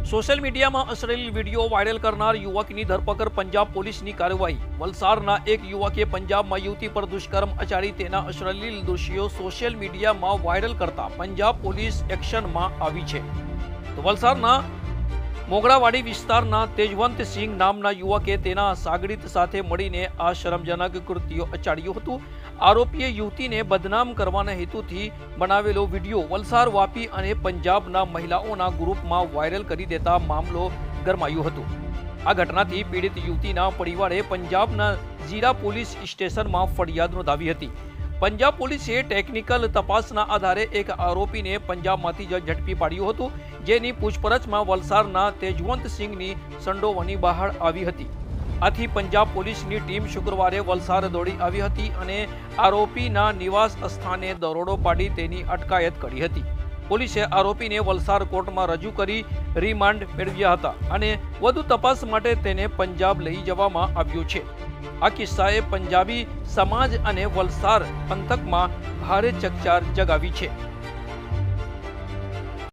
Social મીડિયામાં અશ્લીલ video viral કરનાર યુવકની ધરપકડ પંજાબ પોલીસની કાર્યવાહી। વલસાડના એક યુવકે પંજાબમાં યુવતી પર દુષ્કર્મ આચરી તેના અશ્લીલ દૃશ્યો સોશિયલ મીડિયામાં વાયરલ કરતા પંજાબ પોલીસ એક્શનમાં આવી છે। તો વલસાડના મોગરાવાડી વિસ્તારના તેજવંતસિંહ નામના યુવકે તેના સાગરીત સાથે મળીને આ શરમજનક કૃત્ય આચર્યું હતું। આરોપીએ યુવતીને બદનામ કરવાના હેતુથી બનાવેલો વિડીયો વલસાડ, વાપી અને પંજાબના મહિલાઓના ગ્રુપમાં વાયરલ કરી દેતા મામલો ગરમાયો હતો। આ ઘટનાથી પીડિત યુવતીના પરિવારે પંજાબના જીરા પોલીસ સ્ટેશનમાં ફરિયાદ નોંધાવી હતી। પંજાબ પોલીસે ટેકનિકલ તપાસના આધારે એક આરોપીને પંજાબમાંથી ઝડપી પાડ્યો હતો, જેની પૂછપરછમાં વલસાડના તેજવંતસિંહની સંડોવણી બહાર આવી હતી। આથી પંજાબ પોલીસની ટીમ શુક્રવારે વલસાડ દોડી આવી હતી અને આરોપીના નિવાસ સ્થાને દરોડો પાડી તેની અટકાયત કરી હતી। પોલીસે આરોપીને વલસાડ કોર્ટમાં રજૂ કરી રિમાન્ડ મેળવ્યા હતા અને વધુ તપાસ માટે તેને પંજાબ લઈ જવામાં આવ્યો છે। આ કિસ્સાએ પંજાબી સમાજ અને વલસાડ પંથકમાં ભારે ચકચાર જગાવી છે।